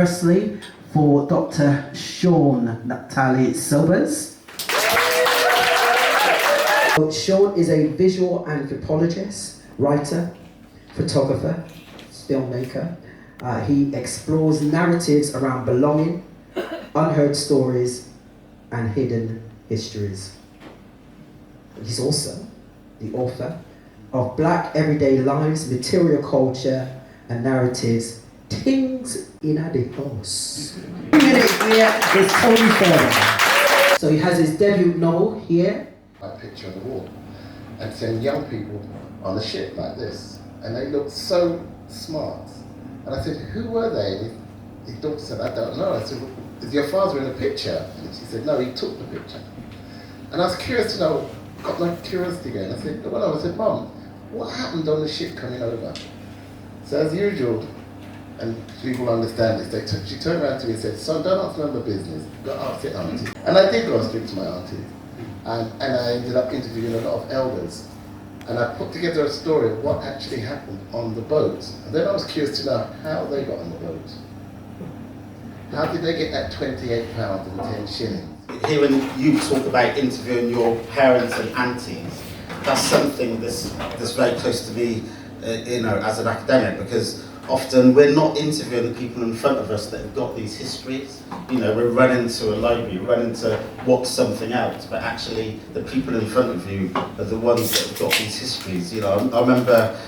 firstly for Dr. Shawn-Naphtali Sobers. Shawn is a visual anthropologist, writer, photographer, filmmaker. He explores narratives around belonging, unheard stories, and hidden histories. He's also the author of Black Everyday Lives, Material Culture and Narratives, Tings in the House. Here is Tony Fairweather. So he has his debut novel here. A picture on the wall and seeing young people on a ship like this, and they looked so smart. And I said, who were they? And his daughter said, I don't know. I said, well, is your father in the picture? And she said, no, he took the picture. And I was curious to know, got my curiosity going. I said, well, I said, Mum, what happened on the ship coming over? So as usual, and people understand this, she turned around to me and said, son, don't ask me my business, go ask your auntie. And I did go and speak to my auntie. And I ended up interviewing a lot of elders. And I put together a story of what actually happened on the boat. And then I was curious to know how they got on the boat. How did they get that £28 and 10 shillings? Hearing you talk about interviewing your parents and aunties, that's something that's very close to me, as an academic, because often we're not interviewing the people in front of us that have got these histories. We're running to a library, running to watch something else, but actually the people in front of you are the ones that have got these histories. I remember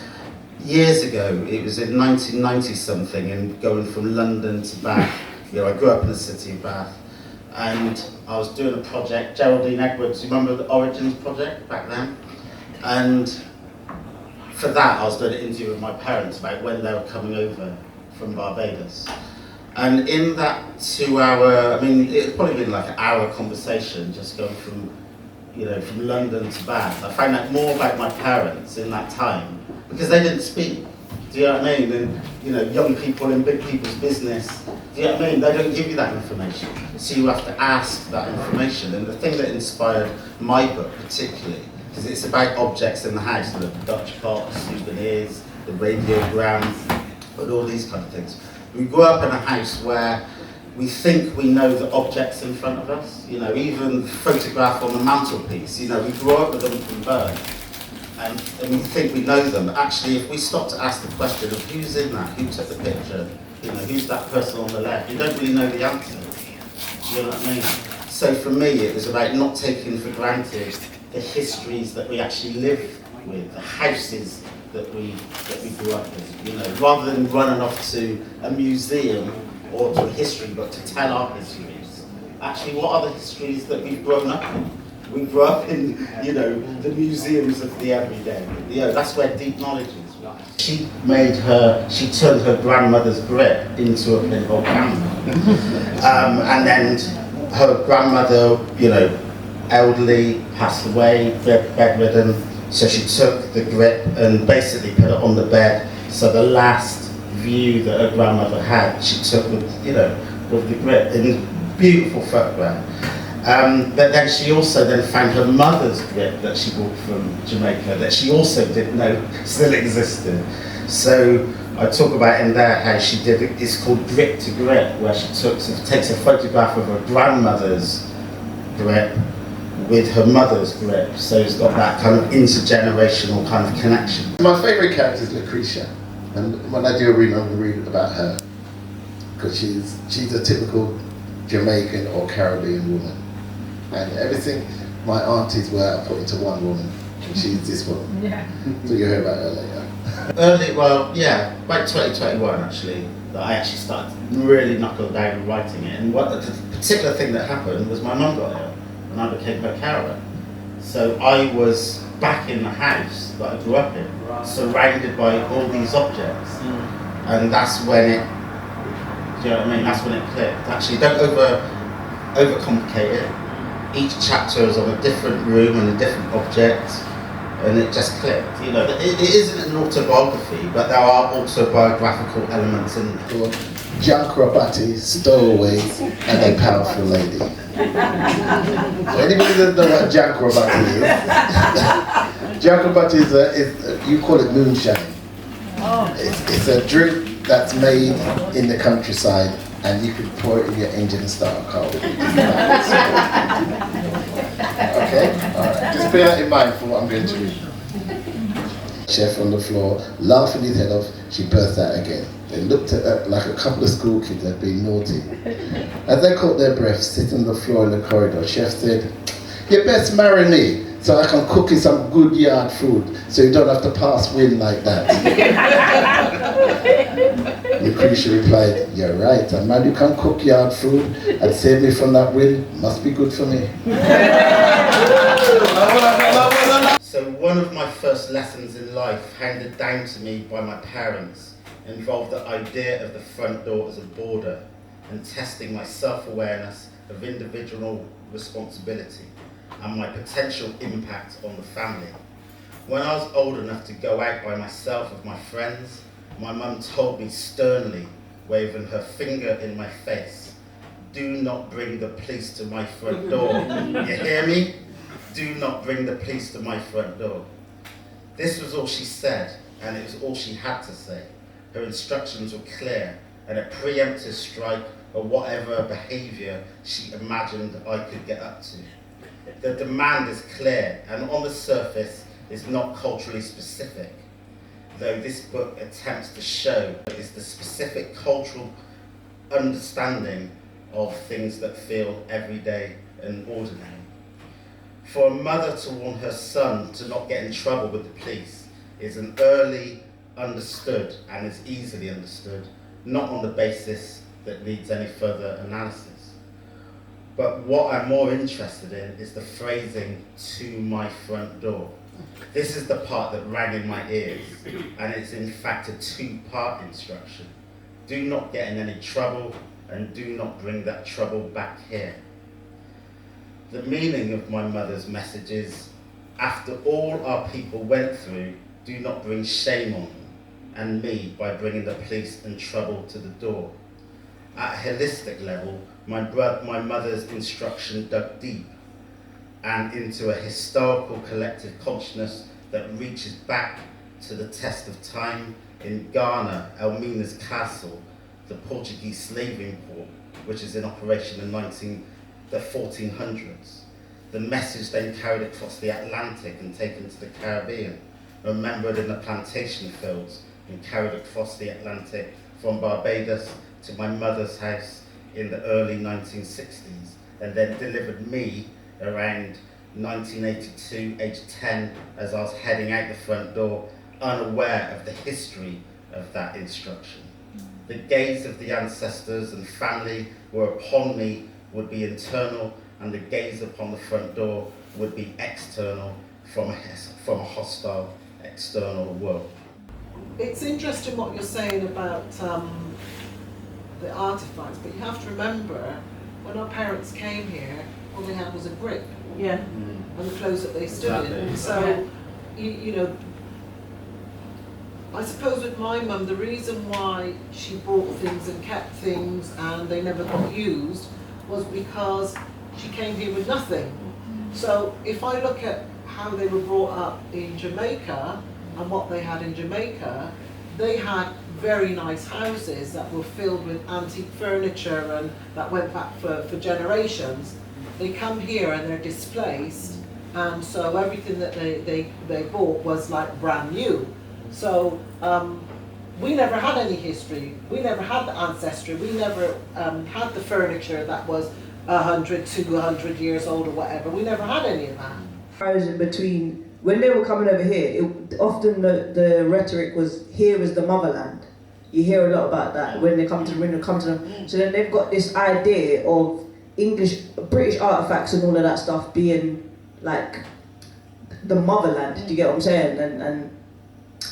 years ago, it was in 1990 something, and going from London to Bath. I grew up in the city of Bath, and I was doing a project, Geraldine Edwards, you remember the Origins project back then? And for that, I was doing an interview with my parents about when they were coming over from Barbados. And in that 2 hour, it's probably been like an hour conversation, just going from London to Bath. I found out more about my parents in that time, because they didn't speak. Do you know what I mean? And young people in big people's business, do you know what I mean? They don't give you that information. So you have to ask that information. And the thing that inspired my book particularly, because it's about objects in the house, the Dutch clocks, souvenirs, the radiograms, but all these kind of things. We grew up in a house where we think we know the objects in front of us, even the photograph on the mantelpiece, we grew up with them from birth. And we think we know them, but actually if we stop to ask the question of who's in that, who took the picture, who's that person on the left, you don't really know the answer. You know what I mean? So for me, it was about not taking for granted the histories that we actually live with, the houses that we grew up with, rather than running off to a museum or to a history book to tell our histories. Actually, what are the histories that we've grown up in? We grew up in, the museums of the everyday. That's where deep knowledge is. She turned her grandmother's grip into a pinball camera. And then her grandmother, elderly, passed away, bedridden. So she took the grip and basically put it on the bed. So the last view that her grandmother had, she took with the grip in a beautiful photograph. But then she also found her mother's grip that she brought from Jamaica that she also didn't know still existed. So I talk about in there how she did it. It's called grip to grip, where she takes a photograph of her grandmother's grip with her mother's grip. So it's got that kind of intergenerational kind of connection. My favourite character is Lucretia, and when I do a read, I'm going to read about her, because she's a typical Jamaican or Caribbean woman. And everything my aunties were, I put into one woman, and she's this woman. Yeah. So you'll hear about her later. About 2021 actually, that I actually started really knuckled down and writing it. And what the particular thing that happened was my mum got ill, and I became her carer. So I was back in the house that I grew up in, surrounded by all these objects. And that's when it, do you know what I mean? That's when it clicked. Actually, don't overcomplicate it. Each chapter is on a different room and a different object, and it just clicked. It isn't an autobiography, but there are autobiographical elements in it. Jankrabati, stowaways, and a powerful lady. So anybody that doesn't know what Jankrabati is, Jankrabati is you call it moonshine. It's a drink that's made in the countryside and you could pour it in your engine and start a car with it. Okay? Alright. Just bear that in mind for what I'm going to read. Chef on the floor, laughing his head off, she burst out again. They looked at her like a couple of school kids that had been naughty. As they caught their breath, sitting on the floor in the corridor, Chef said, "You best marry me so I can cook you some good yard food so you don't have to pass wind like that." Lucretia replied, "You're right, a man who can cook yard food and save me from that wind must be good for me." So one of my first lessons in life handed down to me by my parents involved the idea of the front door as a border and testing my self-awareness of individual responsibility and my potential impact on the family. When I was old enough to go out by myself with my friends, my mum told me sternly, waving her finger in my face, "Do not bring the police to my front door." You hear me? Do not bring the police to my front door. This was all she said, and it was all she had to say. Her instructions were clear, and a preemptive strike or whatever behaviour she imagined I could get up to. The demand is clear, and on the surface is not culturally specific, though this book attempts to show is the specific cultural understanding of things that feel everyday and ordinary. For a mother to warn her son to not get in trouble with the police is an early understood and is easily understood, not on the basis that needs any further analysis. But what I'm more interested in is the phrasing "to my front door." This is the part that rang in my ears, and it's in fact a two-part instruction. Do not get in any trouble, and do not bring that trouble back here. The meaning of my mother's message is, after all our people went through, do not bring shame on them and me by bringing the police and trouble to the door. At a holistic level, my mother's instruction dug deep and into a historical collective consciousness that reaches back to the test of time in Ghana, Elmina's castle, the Portuguese slaving port, which is in operation in the 1400s. The message then carried across the Atlantic and taken to the Caribbean, remembered in the plantation fields and carried across the Atlantic from Barbados to my mother's house in the early 1960s, and then delivered me around 1982, age 10, as I was heading out the front door, unaware of the history of that instruction. The gaze of the ancestors and family were upon me would be internal, and the gaze upon the front door would be external from a hostile external world. It's interesting what you're saying about the artifacts, but you have to remember when our parents came here, all they had was a brick. Yeah. And the clothes that they stood in. So, you know, I suppose with my mum, the reason why she bought things and kept things and they never got used was because she came here with nothing. So if I look at how they were brought up in Jamaica and what they had in Jamaica, they had very nice houses that were filled with antique furniture and that went back for generations. They come here and they're displaced, and so everything that they bought was like brand new. So we never had any history. We never had the ancestry. We never had the furniture that was 100, 200 years old or whatever. We never had any of that. I was in between, when they were coming over here, often the rhetoric was, here is the motherland. You hear a lot about that when they come to them. So then they've got this idea of British artifacts and all of that stuff being like the motherland. Do you get what I'm saying? And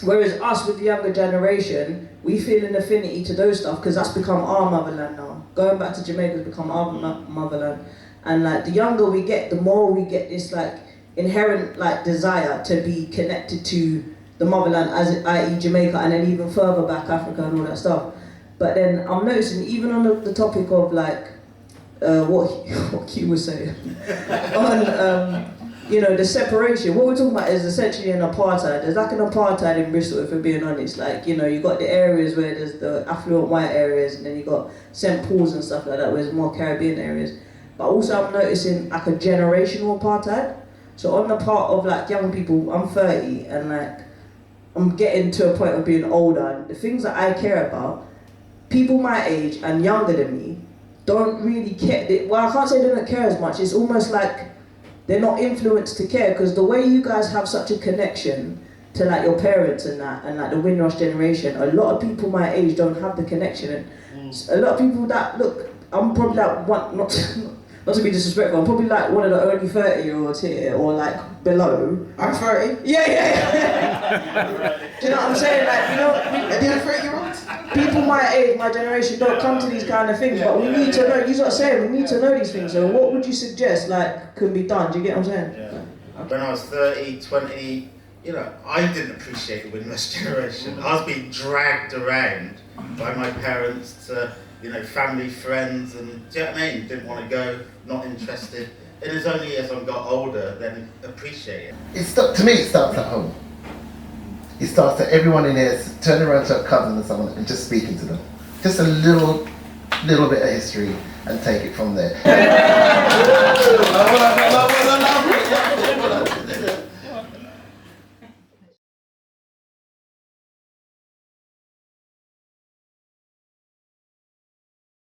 whereas us with the younger generation, we feel an affinity to those stuff because that's become our motherland now. Going back to Jamaica has become our motherland. And like the younger we get, the more we get this like inherent like desire to be connected to the motherland, as i.e. Jamaica, and then even further back Africa and all that stuff. But then I'm noticing even on the topic of like what Q was saying you know, the separation. What we're talking about is essentially an apartheid. There's like an apartheid in Bristol, if we're being honest. Like, you know, you got the areas where there's the affluent white areas, and then you got St. Paul's and stuff like that, where there's more Caribbean areas. But also I'm noticing like a generational apartheid. So on the part of like young people, I'm 30 and like I'm getting to a point of being older, and the things that I care about, people my age and younger than me don't really care. Well, I can't say they don't care as much. It's almost like they're not influenced to care, because the way you guys have such a connection to like your parents and that, and like the Windrush generation, a lot of people my age don't have the connection. And a lot of people that, look, I'm probably like one, not to be disrespectful, I'm probably like one of the only 30-year-olds here, or like below. I'm 30. Yeah. Do you know what I'm saying? Like, you know, Are they 30-year-olds? people my age, my generation don't come to these kind of things, but we need to know, you're not saying, we need to know these things. So what would you suggest, like, can be done? Do you get what I'm saying? Yeah. When I was 30, 20, you know, I didn't appreciate the Windrush generation. I was being dragged around by my parents to, you know, family, friends, and do you know what I mean? Didn't want to go, not interested. And it's only as I got older then appreciate it. To me, it starts at home. It starts at everyone in there turning around to a cousin or someone and just speaking to them. Just a little bit of history and take it from there.